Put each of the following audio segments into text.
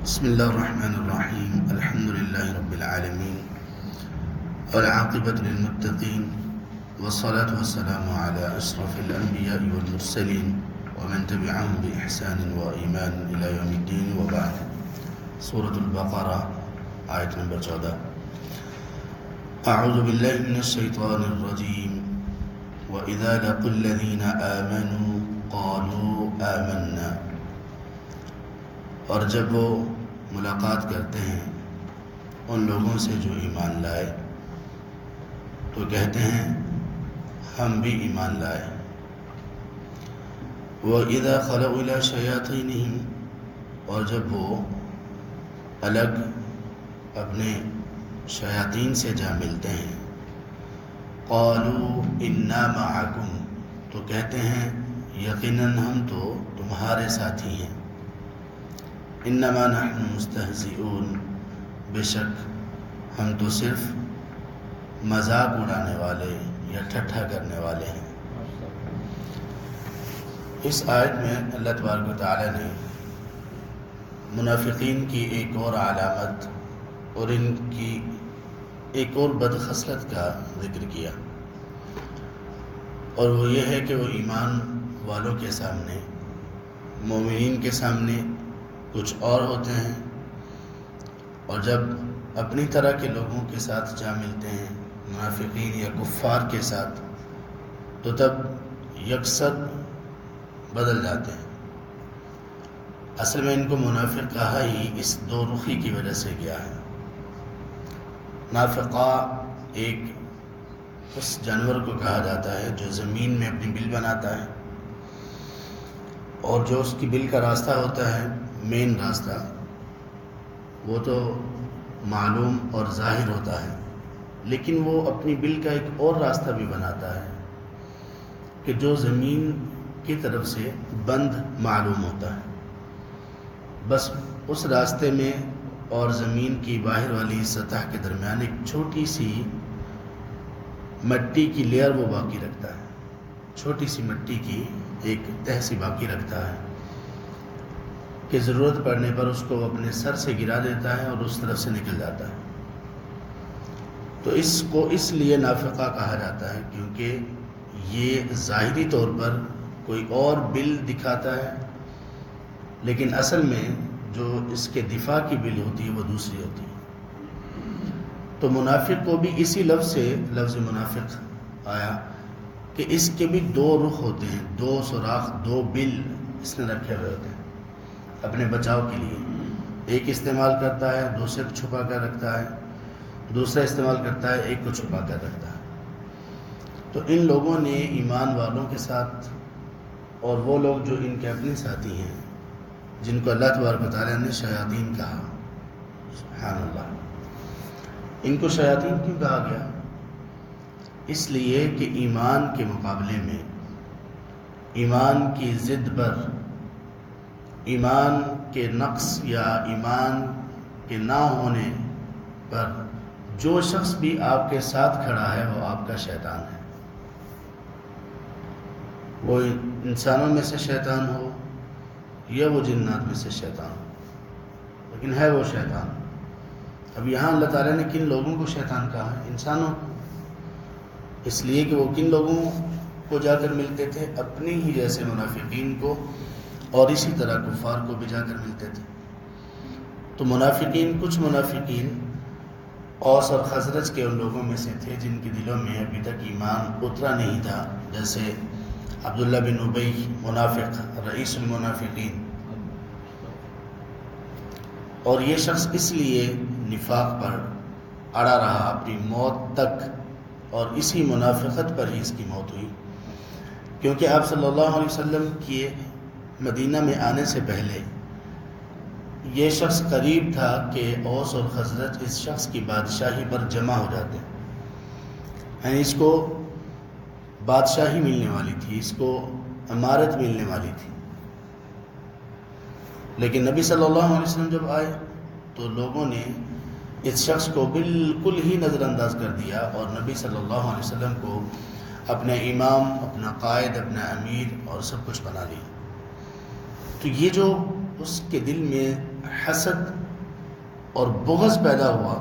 بسم الله الرحمن الرحيم الحمد لله رب العالمين والعاقبة للمتقين والصلاة والسلام على أشرف الأنبياء والمرسلين ومن تبعهم بإحسان وإيمان إلى يوم الدين وبعد. سورة البقرة آية نمبر 14. أعوذ بالله من الشيطان الرجيم وإذا لقوا الذين آمنوا قالوا آمنا. اور جب وہ ملاقات کرتے ہیں ان لوگوں سے جو ایمان لائے تو کہتے ہیں ہم بھی ایمان لائے. وَإِذَا خَلَوْا إِلَى شَيَاطِينِهِمْ اور جب وہ الگ اپنے شیاطین سے جا ملتے ہیں قَالُوا إِنَّا مَعَكُمْ تو کہتے ہیں یقیناً ہم تو تمہارے ساتھی ہیں. انما نحن مستہزئون بے شک ہم تو صرف مذاق اڑانے والے یا ٹھٹھا کرنے والے ہیں. اس آیت میں اللہ تبارک و تعالی نے منافقین کی ایک اور علامت اور ان کی ایک اور بدخصلت کا ذکر کیا، اور وہ یہ ہے کہ وہ ایمان والوں کے سامنے، مومنین کے سامنے کچھ اور ہوتے ہیں، اور جب اپنی طرح کے لوگوں کے ساتھ جا ملتے ہیں منافقین یا کفار کے ساتھ تو تب یکسر بدل جاتے ہیں. اصل میں ان کو منافق کہا ہی اس دو رخی کی وجہ سے گیا ہے. نافقہ ایک اس جانور کو کہا جاتا ہے جو زمین میں اپنی بل بناتا ہے، اور جو اس کی بل کا راستہ ہوتا ہے مین راستہ وہ تو معلوم اور ظاہر ہوتا ہے، لیکن وہ اپنی بل کا ایک اور راستہ بھی بناتا ہے کہ جو زمین کی طرف سے بند معلوم ہوتا ہے. بس اس راستے میں اور زمین کی باہر والی سطح کے درمیان ایک چھوٹی سی مٹی کی لیئر وہ باقی رکھتا ہے، چھوٹی سی مٹی کی ایک تہہ سی باقی رکھتا ہے کہ ضرورت پڑنے پر اس کو اپنے سر سے گرا دیتا ہے اور اس طرف سے نکل جاتا ہے. تو اس کو اس لیے نافقہ کہا جاتا ہے کیونکہ یہ ظاہری طور پر کوئی اور بل دکھاتا ہے، لیکن اصل میں جو اس کے دفاع کی بل ہوتی ہے وہ دوسری ہوتی ہے. تو منافق کو بھی اسی لفظ سے لفظ منافق آیا کہ اس کے بھی دو رخ ہوتے ہیں، دو سوراخ، دو بل اس نے رکھے ہوئے ہوتے ہیں اپنے بچاؤ کے لیے. ایک استعمال کرتا ہے دوسرے کو چھپا کر رکھتا ہے، دوسرا استعمال کرتا ہے ایک کو چھپا کر رکھتا ہے. تو ان لوگوں نے ایمان والوں کے ساتھ اور وہ لوگ جو ان کے اپنے ساتھی ہیں جن کو اللہ تبارک و تعالیٰ نے شیاطین کہا، سبحان اللہ، ان کو شیاطین کیوں کہا گیا؟ اس لیے کہ ایمان کے مقابلے میں، ایمان کی ضد پر، ایمان کے نقص یا ایمان کے نہ ہونے پر جو شخص بھی آپ کے ساتھ کھڑا ہے وہ آپ کا شیطان ہے. وہ انسانوں میں سے شیطان ہو یا وہ جنات میں سے شیطان ہو، لیکن ہے وہ شیطان. اب یہاں اللہ تعالیٰ نے کن لوگوں کو شیطان کہا ہے؟ انسانوں کو، اس لیے کہ وہ کن لوگوں کو جا کر ملتے تھے؟ اپنی ہی جیسے منافقین کو، اور اسی طرح کفار کو بھی جا کر ملتے تھے. تو منافقین، کچھ منافقین اوس اور خزرج کے ان لوگوں میں سے تھے جن کے دلوں میں ابھی تک ایمان اترا نہیں تھا، جیسے عبداللہ بن ابی منافق، رئیس المنافقین. اور یہ شخص اس لیے نفاق پر اڑا رہا اپنی موت تک، اور اسی منافقت پر ہی اس کی موت ہوئی، کیونکہ آپ صلی اللہ علیہ وسلم کے مدینہ میں آنے سے پہلے یہ شخص قریب تھا کہ اوس اور خزرج اس شخص کی بادشاہی پر جمع ہو جاتے، یعنی اس کو بادشاہی ملنے والی تھی، اس کو امارت ملنے والی تھی. لیکن نبی صلی اللہ علیہ وسلم جب آئے تو لوگوں نے اس شخص کو بالکل ہی نظر انداز کر دیا اور نبی صلی اللہ علیہ وسلم کو اپنے امام، اپنا قائد، اپنا امیر اور سب کچھ بنا لیا. تو یہ جو اس کے دل میں حسد اور بغض پیدا ہوا،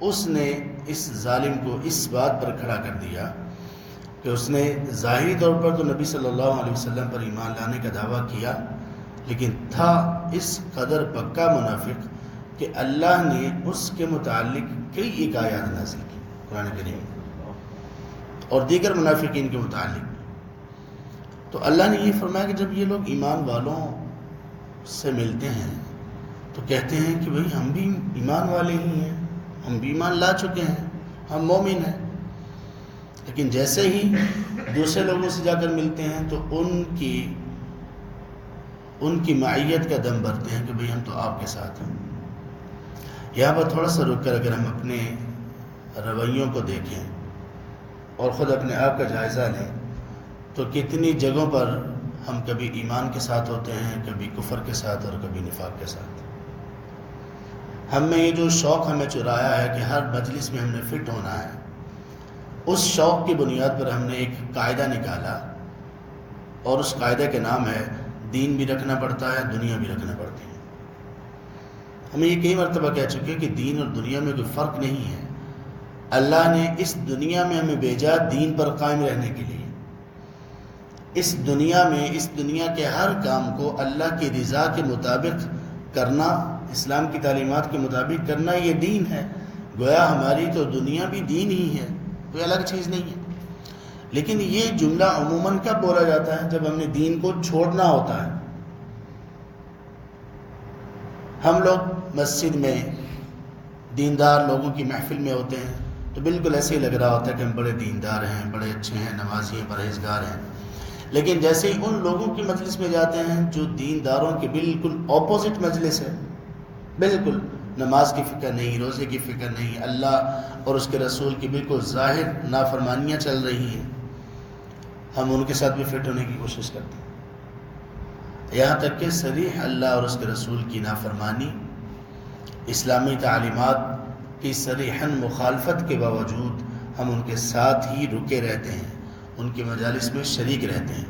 اس نے اس ظالم کو اس بات پر کھڑا کر دیا کہ اس نے ظاہری طور پر تو نبی صلی اللہ علیہ وسلم پر ایمان لانے کا دعویٰ کیا، لیکن تھا اس قدر پکا منافق کہ اللہ نے اس کے متعلق کئی ایک آیات نازل کی قرآن کریم اور دیگر منافقین کے متعلق۔ تو اللہ نے یہ فرمایا کہ جب یہ لوگ ایمان والوں سے ملتے ہیں تو کہتے ہیں کہ بھئی ہم بھی ایمان والے ہی ہیں، ہم بھی ایمان لا چکے ہیں، ہم مومن ہیں، لیکن جیسے ہی دوسرے لوگوں سے جا کر ملتے ہیں تو ان کی معیت کا دم بھرتے ہیں کہ بھئی ہم تو آپ کے ساتھ ہیں۔ یہاں پر تھوڑا سا رک کر اگر ہم اپنے رویوں کو دیکھیں اور خود اپنے آپ کا جائزہ لیں تو کتنی جگہوں پر ہم کبھی ایمان کے ساتھ ہوتے ہیں، کبھی کفر کے ساتھ اور کبھی نفاق کے ساتھ۔ ہم میں یہ جو شوق ہمیں چرایا ہے کہ ہر مجلس میں ہم نے فٹ ہونا ہے، اس شوق کی بنیاد پر ہم نے ایک قاعدہ نکالا اور اس قاعدے کے نام ہے دین بھی رکھنا پڑتا ہے، دنیا بھی رکھنا پڑتی ہے۔ ہمیں یہ کئی مرتبہ کہہ چکے کہ دین اور دنیا میں کوئی فرق نہیں ہے۔ اللہ نے اس دنیا میں ہمیں بھیجا دین پر قائم رہنے کے لیے۔ اس دنیا میں اس دنیا کے ہر کام کو اللہ کی رضا کے مطابق کرنا، اسلام کی تعلیمات کے مطابق کرنا، یہ دین ہے۔ گویا ہماری تو دنیا بھی دین ہی ہے، کوئی الگ چیز نہیں ہے۔ لیکن یہ جملہ عموماً کب بولا جاتا ہے؟ جب ہم نے دین کو چھوڑنا ہوتا ہے۔ ہم لوگ مسجد میں دیندار لوگوں کی محفل میں ہوتے ہیں تو بالکل ایسے ہی لگ رہا ہوتا ہے کہ ہم بڑے دیندار ہیں، بڑے اچھے ہیں، نمازی ہیں، پرہیزگار ہیں، لیکن جیسے ہی ان لوگوں کی مجلس میں جاتے ہیں جو دینداروں کے بالکل اپوزٹ مجلس ہے، بالکل نماز کی فکر نہیں، روزے کی فکر نہیں، اللہ اور اس کے رسول کی بالکل ظاہر نافرمانیاں چل رہی ہیں، ہم ان کے ساتھ بھی فٹ ہونے کی کوشش کرتے ہیں۔ یہاں تک کہ صریح اللہ اور اس کے رسول کی نافرمانی، اسلامی تعلیمات کی صریحاً مخالفت کے باوجود ہم ان کے ساتھ ہی رکے رہتے ہیں، ان کے مجالس میں شریک رہتے ہیں۔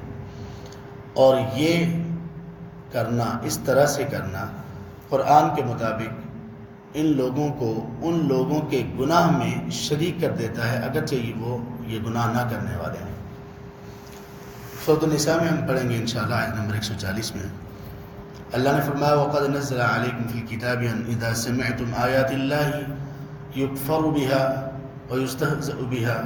اور یہ کرنا، اس طرح سے کرنا، قرآن کے مطابق ان لوگوں کو ان لوگوں کے گناہ میں شریک کر دیتا ہے، اگرچہ وہ یہ گناہ نہ کرنے والے ہیں۔ سورۃ النساء میں ہم پڑھیں گے انشاءاللہ آیت نمبر 140 میں اللہ نے فرمایا وَقَدْ نَزَّلَ عَلَيْكُمْ فِي الْكِتَابِ أَنْ إِذَا سَمِعْتُمْ آيَاتِ اللَّهِ يُكْفَرُ بِهَا وَيُسْتَهْزَأُ بِهَا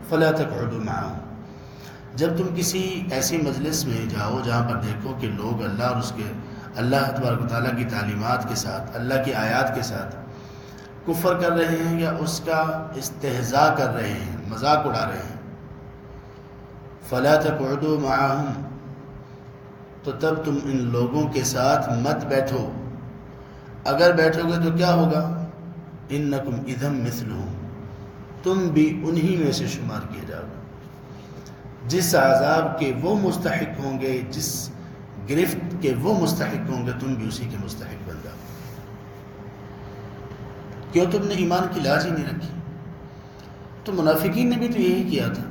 فَلَا تَقْعُدُوا مَعَهُمْ۔ جب تم کسی ایسی مجلس میں جاؤ جہاں پر دیکھو کہ لوگ اللہ اور اس کے اللہ تبارک و تعالیٰ کی تعلیمات کے ساتھ، اللہ کی آیات کے ساتھ کفر کر رہے ہیں یا اس کا استہزاء کر رہے ہیں، مذاق اڑا رہے ہیں، فَلَا تَقْعُدُوا مَعَهُمْ، تو تب تم ان لوگوں کے ساتھ مت بیٹھو۔ اگر بیٹھو گے تو کیا ہوگا؟ اِنَّكُمْ اِذًا مِثْلُهُمْ، تم بھی انہی میں سے شمار کیے جاؤ گے۔ جس عذاب کے وہ مستحق ہوں گے، جس گرفت کے وہ مستحق ہوں گے، تم بھی اسی کے مستحق بن جاؤ۔ کیوں؟ تم نے ایمان کی لاج ہی نہیں رکھی۔ تو منافقین نے بھی تو یہی کیا تھا،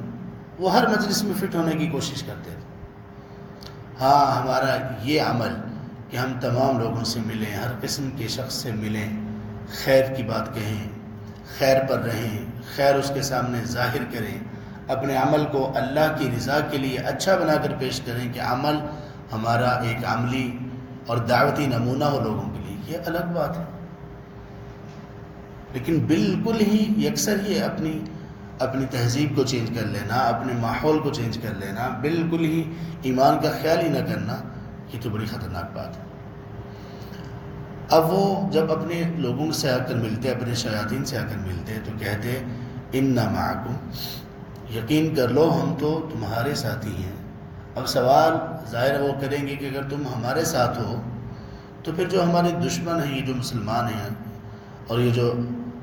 وہ ہر مجلس میں فٹ ہونے کی کوشش کرتے تھے۔ ہاں، ہمارا یہ عمل کہ ہم تمام لوگوں سے ملیں، ہر قسم کے شخص سے ملیں، خیر کی بات کہیں، خیر پر رہیں، خیر اس کے سامنے ظاہر کریں، اپنے عمل کو اللہ کی رضا کے لیے اچھا بنا کر پیش کریں کہ عمل ہمارا ایک عملی اور دعوتی نمونہ ہو لوگوں کے لیے، یہ الگ بات ہے۔ لیکن بالکل ہی یکسر ہی اپنی تہذیب کو چینج کر لینا، اپنے ماحول کو چینج کر لینا، بالکل ہی ایمان کا خیال ہی نہ کرنا، یہ تو بڑی خطرناک بات ہے۔ اب وہ جب اپنے لوگوں سے آ کر ملتے، اپنے شیاطین سے آ کر ملتے تو کہتے اِنَّا مَعَكُمْ، یقین کر لو ہم تو تمہارے ساتھی ہیں۔ اب سوال ظاہر وہ کریں گے کہ اگر تم ہمارے ساتھ ہو تو پھر جو ہمارے دشمن ہیں، یہ جو مسلمان ہیں اور یہ جو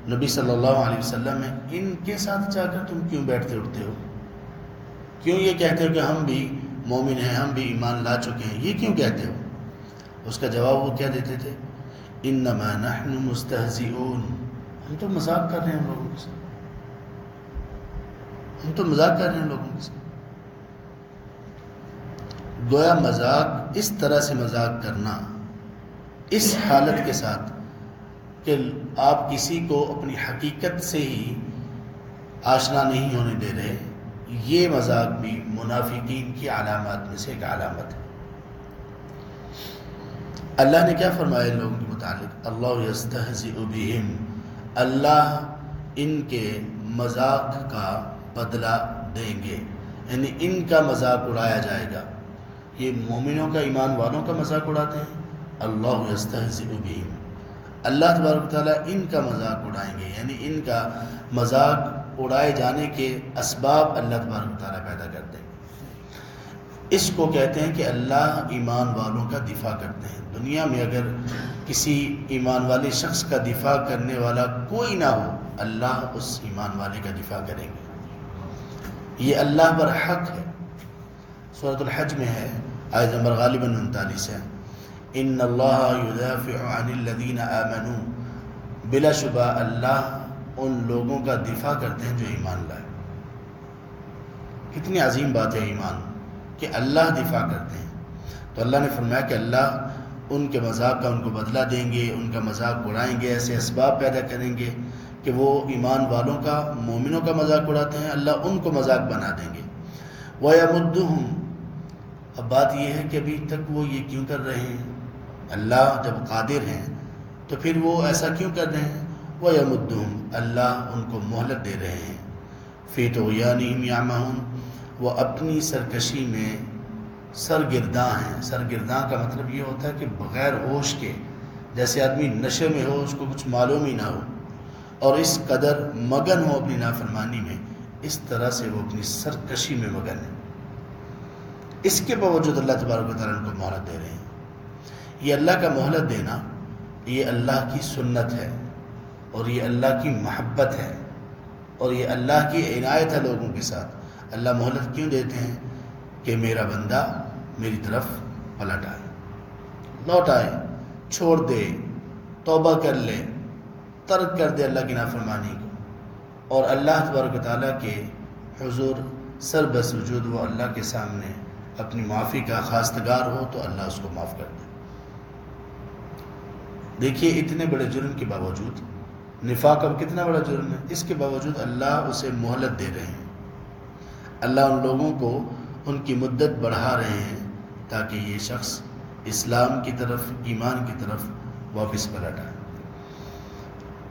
نبی صلی اللہ علیہ وسلم ہیں، ان کے ساتھ جا کر تم کیوں بیٹھتے اٹھتے ہو؟ کیوں یہ کہتے ہو کہ ہم بھی مومن ہیں، ہم بھی ایمان لا چکے ہیں؟ یہ کیوں کہتے ہو؟ اس کا جواب وہ کیا دیتے تھے؟ انما نحن مستہزئون، ہم تو مذاق کر رہے ہیں لوگوں کے ساتھ، ہم تو مذاق کر رہے ہیں لوگوں کے ساتھ۔ گویا مذاق، اس طرح سے مذاق کرنا اس حالت کے ساتھ کہ آپ کسی کو اپنی حقیقت سے ہی آشنا نہیں ہونے دے رہے، یہ مذاق بھی منافقین کی علامات میں سے ایک علامت ہے۔ اللہ نے کیا فرمایا لوگوں کے متعلق؟ اللہ یستہزئ بہم، اللہ ان کے مذاق کا بدلہ دیں گے، یعنی ان کا مذاق اڑایا جائے گا۔ یہ مومنوں کا، ایمان والوں کا مذاق اڑاتے ہیں۔ اللہ یستہزئ بہم، اللہ تبارک و تعالیٰ ان کا مذاق اڑائیں گے، یعنی ان کا مذاق اڑائے جانے کے اسباب اللہ تبارک و تعالیٰ پیدا کرتے ہیں۔ اس کو کہتے ہیں کہ اللہ ایمان والوں کا دفاع کرتے ہیں۔ دنیا میں اگر کسی ایمان والے شخص کا دفاع کرنے والا کوئی نہ ہو، اللہ اس ایمان والے کا دفاع کریں گے۔ یہ اللہ پر حق ہے۔ سورۃ الحج میں ہے، آیت نمبر غالباً 39 ہے، ان اللہ یدافع عن الذین آمنوا، بلا شبہ اللہ ان لوگوں کا دفاع کرتے ہیں جو ایمان لائے۔ کتنی عظیم بات ہے ایمان، کہ اللہ دفاع کرتے ہیں۔ تو اللہ نے فرمایا کہ اللہ ان کے مذاق کا ان کو بدلہ دیں گے، ان کا مذاق اڑائیں گے، ایسے اسباب پیدا کریں گے کہ وہ ایمان والوں کا، مومنوں کا مذاق اڑاتے ہیں، اللہ ان کو مذاق بنا دیں گے۔ وَيَمُدُّهُمْ، اب بات یہ ہے کہ ابھی تک وہ یہ کیوں کر رہے ہیں؟ اللہ جب قادر ہیں تو پھر وہ ایسا کیوں کر رہے ہیں؟ وَيَمُدُّهُمْ، اللہ ان کو مہلت دے رہے ہیں۔ فِي طُغْيَانِهِمْ يَعْمَهُونَ، وہ اپنی سرکشی میں سرگرداں ہیں۔ سرگرداں کا مطلب یہ ہوتا ہے کہ بغیر ہوش کے، جیسے آدمی نشے میں ہو، اس کو کچھ معلوم ہی نہ ہو، اور اس قدر مگن ہو اپنی نافرمانی میں، اس طرح سے وہ اپنی سرکشی میں مگن ہے۔ اس کے باوجود اللہ تبارک و تعالیٰ ان کو مہلت دے رہے ہیں۔ یہ اللہ کا مہلت دینا، یہ اللہ کی سنت ہے، اور یہ اللہ کی محبت ہے، اور یہ اللہ کی عنایت ہے لوگوں کے ساتھ۔ اللہ مہلت کیوں دیتے ہیں؟ کہ میرا بندہ میری طرف پلٹ آئے، لوٹ آئے، چھوڑ دے، توبہ کر لے، ترک کر دے اللہ کی نافرمانی کو، اور اللہ تبارک و تعالیٰ کے حضور سر بسجود وہ اللہ کے سامنے اپنی معافی کا خواستگار ہو تو اللہ اس کو معاف کر دے۔ دیکھیے اتنے بڑے جرم کے باوجود، نفاق اب کتنا بڑا جرم ہے، اس کے باوجود اللہ اسے مہلت دے رہے ہیں۔ اللہ ان لوگوں کو ان کی مدت بڑھا رہے ہیں تاکہ یہ شخص اسلام کی طرف، ایمان کی طرف واپس پلٹ آئے۔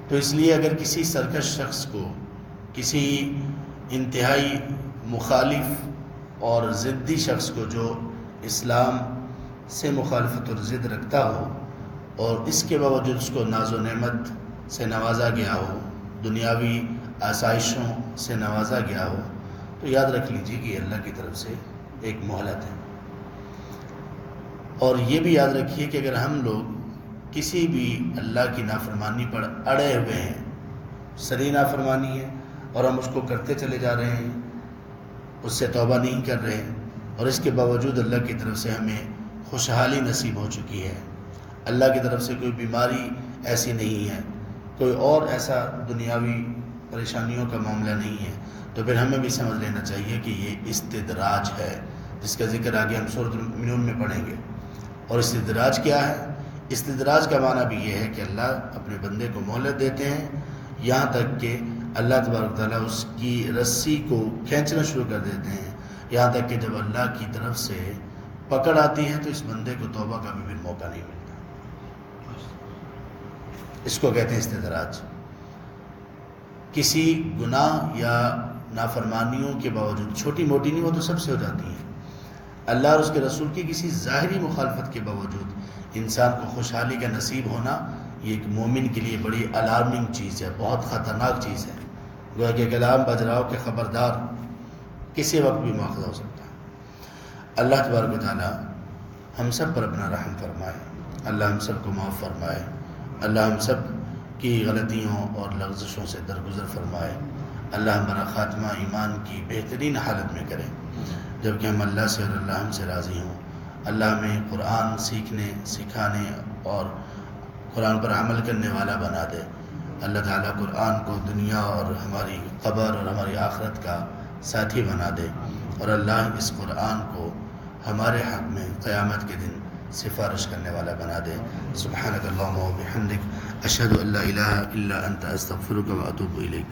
تو اس لیے اگر کسی سرکش شخص کو، کسی انتہائی مخالف اور ضدی شخص کو جو اسلام سے مخالفت اور ضد رکھتا ہو، اور اس کے باوجود اس کو ناز و نعمت سے نوازا گیا ہو، دنیاوی آسائشوں سے نوازا گیا ہو، تو یاد رکھ لیجیے کہ یہ اللہ کی طرف سے ایک مہلت ہے۔ اور یہ بھی یاد رکھیے کہ اگر ہم لوگ کسی بھی اللہ کی نافرمانی پر اڑے ہوئے ہیں، سری نافرمانی ہے اور ہم اس کو کرتے چلے جا رہے ہیں، اس سے توبہ نہیں کر رہے، اور اس کے باوجود اللہ کی طرف سے ہمیں خوشحالی نصیب ہو چکی ہے، اللہ کی طرف سے کوئی بیماری ایسی نہیں ہے، کوئی اور ایسا دنیاوی پریشانیوں کا معاملہ نہیں ہے، تو پھر ہمیں بھی سمجھ لینا چاہیے کہ یہ استدراج ہے، جس کا ذکر آگے ہم سورۃ المؤمنون میں پڑھیں گے۔ اور استدراج کیا ہے؟ استدراج کا معنی بھی یہ ہے کہ اللہ اپنے بندے کو مہلت دیتے ہیں یہاں تک کہ اللہ تبارک تعالیٰ اس کی رسی کو کھینچنا شروع کر دیتے ہیں، یہاں تک کہ جب اللہ کی طرف سے پکڑ آتی ہے تو اس بندے کو توبہ کا بھی پھر موقع نہیں ملتا۔ اس کو کہتے ہیں استدراج۔ کسی گناہ یا نافرمانیوں کے باوجود، چھوٹی موٹی نہیں، وہ تو سب سے ہو جاتی ہیں، اللہ اور اس کے رسول کی کسی ظاہری مخالفت کے باوجود انسان کو خوشحالی کا نصیب ہونا، یہ ایک مومن کے لیے بڑی الارمنگ چیز ہے، بہت خطرناک چیز ہے۔ گویا کہ کلام بج رہا ہو کہ خبردار، کسی وقت بھی مواخذہ ہو سکتا ہے۔ اللہ تبارک و تعالیٰ ہم سب پر اپنا رحم فرمائے، اللہ ہم سب کو معاف فرمائے، اللہ ہم سب کی غلطیوں اور لغزشوں سے درگزر فرمائے، اللہ ہمارا خاتمہ ایمان کی بہترین حالت میں کرے، جبکہ ہم اللہ سے اور اللہ ہم سے راضی ہوں۔ اللہ ہمیں قرآن سیکھنے، سکھانے اور قرآن پر عمل کرنے والا بنا دے۔ اللہ تعالیٰ قرآن کو دنیا اور ہماری قبر اور ہماری آخرت کا ساتھی بنا دے، اور اللہ اس قرآن کو ہمارے حق میں قیامت کے دن سفارش کرنے والا بنا دے. سبحانک اللہم و بحمدک اشہد ان لا الہ الا انت استغفرک و اتوب الیک.